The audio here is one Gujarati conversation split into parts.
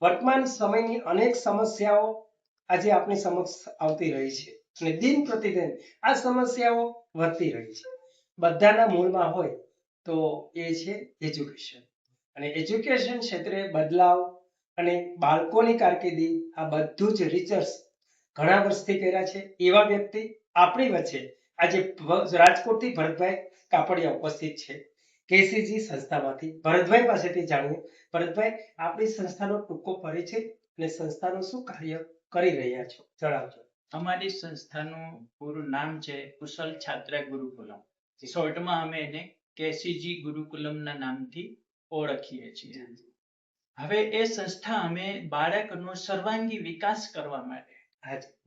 વર્તમાન સમયની અનેક સમસ્યાઓ આજે આપણી સમક્ષ આવતી રહી છે અને દિન પ્રતિદિન આ સમસ્યાઓ વધતી રહી છે. બધાના મૂળમાં હોય તો એ છે એજ્યુકેશન, અને એજ્યુકેશન ક્ષેત્રે બદલાવ અને બાળકોની કારકિર્દી આ બધું જ રિસર્ચ ઘણા વર્ષથી કર્યા છે. એવા વ્યક્તિ આપણી વચ્ચે આજે રાજકોટથી ભરતભાઈ કાપડિયા ઉપસ્થિત છે, કેસીજી સંસ્થામાંથી. ભરતભાઈ પાસેથી જાણીએ. ભરતભાઈ, આપણી સંસ્થાનો ટૂંકો પરિચય અને સંસ્થાનું શું કાર્ય કરી રહ્યા છો જણાવજો. અમારી સંસ્થાનું પૂરું નામ છે કુશલ છાત્ર ગુરુકુલમ. શોર્ટમાં અમે એને કેસીજી ગુરુકુલમના નામથી ઓળખીએ છીએ. હવે એ સંસ્થા અમે બાળકનો સર્વાંગી વિકાસ કરવા માટે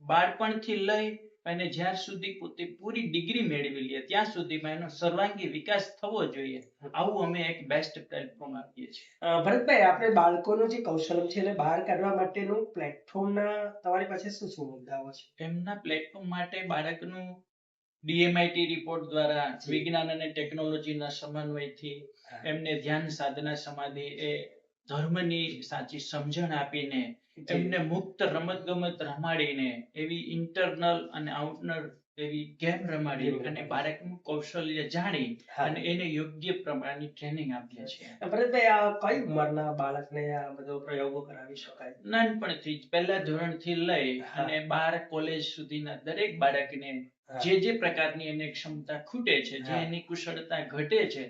બાળપણથી લઈ અને જ્યાર સુધી પોતે પૂરી ડિગ્રી મેળવી લે ત્યાં સુધીમાં એનો સર્વાંગી વિકાસ થવો જોઈએ, આવું અમે એક બેસ્ટ પ્લેટફોર્મ આપીએ છીએ. ભરતભાઈ, આપણે બાળકોનું જે કૌશલ્ય છે એને બહાર કાઢવા માટેનું પ્લેટફોર્મના તમારી પાસે શું શું મુદ્દાઓ છે? એમના પ્લેટફોર્મ માટે બાળકનું ડીએમઆઈટી રિપોર્ટ દ્વારા વિજ્ઞાન અને ટેકનોલોજીના સમન્વયથી એમને ધ્યાન, સાધના, સમાધિ, એ ધર્મની સાચી સમજણ આપીને એમને મુક્ત રમતગમત રમાડીને એવી ઇન્ટરનલ અને આઉટનલ એવી ગેમ રમાડી અને બાળકનું કૌશલ્ય જાણી અને એને યોગ્ય પ્રમાણની ટ્રેનિંગ આપીએ છીએ. ભરતભાઈ, આ કઈ ઉંમરના બાળકને આ બધો પ્રયોગો કરાવી શકાય? નાનપણથી જ પહેલા ધોરણથી લઈ અને 12 કોલેજ સુધીના દરેક બાળકને જે પ્રકારની એને ક્ષમતા ખૂટે છે, જે એની કુશળતા ઘટે છે,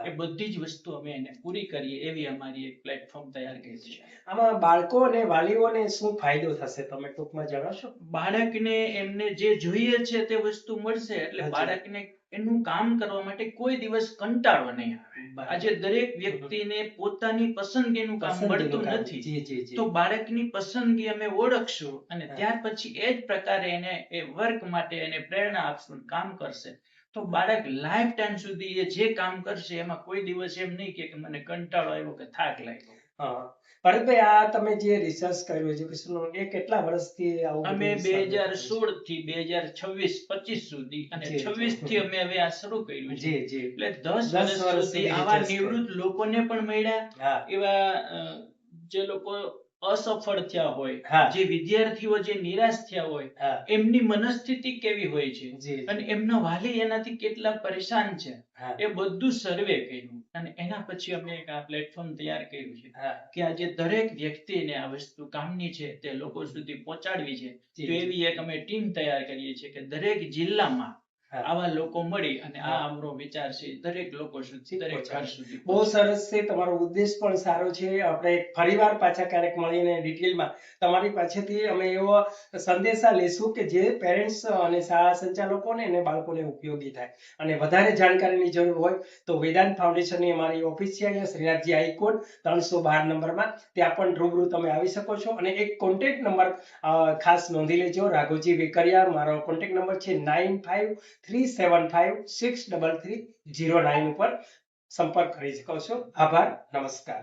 એ બધી જ વસ્તુ અમે એને પૂરી કરીએ એવી અમારી એક પ્લેટફોર્મ તૈયાર કરી છે. આમાં બાળકો અને વાલીઓને શું ફાયદો થશે તમે ટૂંકમાં જણાવશો? બાળકને એમને જે જોઈએ છે તે વસ્તુ મળશે એટલે બાળકને એનું કામ કરવા માટે કોઈ દિવસ કંટાળો નહીં આવે. આજે દરેક વ્યક્તિને પોતાની પસંદગીનું કામ મળતું નથી, તો બાળકની પસંદગી અમે ઓળખશું અને ત્યાર પછી એ જ પ્રકારે એને એ વર્ક માટે એને પ્રેરણા આપશું, કામ કરશે, તો બાળક લાઈફ ટાઈમ સુધી એ જે કામ કરશે એમાં કોઈ દિવસ એમ નહીં કે મને કંટાળો આવ્યો કે થાક લાગ્યો. ભરતભાઈ, આ તમે જે રિસર્ચ કર્યું એજ્યુકેશનનો, એ કેટલા વર્ષથી અમે 2016 થી 2026-25 સુધી અને 26 થી અમે હવે આ શરૂ કર્યું છે. એટલે 10 વર્ષ સુધી આવા નિવૃત્ત લોકોને પણ મળ્યા, એવા જે લોકો અસફળ થયા હોય, જે વિદ્યાર્થીઓ જે નિરાશ થયા હોય, એમની મનસ્થિતિ કેવી હોય છે અને એમના વાલી એનાથી કેટલા પરેશાન છે, એ બધું સર્વે કર્યું અને એના પછી અમે એક આ પ્લેટફોર્મ તૈયાર કર્યું છે કે આજે દરેક વ્યક્તિને આ વસ્તુ કામની છે તે લોકો સુધી પહોંચાડવી છે. તો એવી એક અમે ટીમ તૈયાર કરીએ છીએ કે દરેક જિલ્લામાં આવા લોકો મળી અને આ અમારો વિચાર છે દરેક લોકો સુધી, દરેક ઘર સુધી. બહુ સરસ છે, તમારો ઉદ્દેશ પણ સારો છે. આપણે ફરીવાર પાછા ક્યારેક મળીને ડિટેલમાં તમારી પાસેથી અમે એવો સંદેશા લેશું કે જે પેરેન્ટ્સ અને શાળા સંચાલકોને અને બાળકોને ઉપયોગી થાય. અને વધારે જાણકારીની જરૂર હોય તો વેદાંત ફાઉન્ડેશનની અમારી ઓફિસ છે અહીંયા શ્રીનાથજી હાઈકોર્ટ 312 નંબરમાં, ત્યાં પણ રૂબરૂ તમે આવી શકો છો. અને એક કોન્ટેક્ટ નંબર ખાસ નોંધી લેજો, રાઘોજી વેકરિયા. મારો કોન્ટેક્ટ નંબર છે 9537563309 ઉપર સંપર્ક કરી શકો છો. આભાર, નમસ્કાર.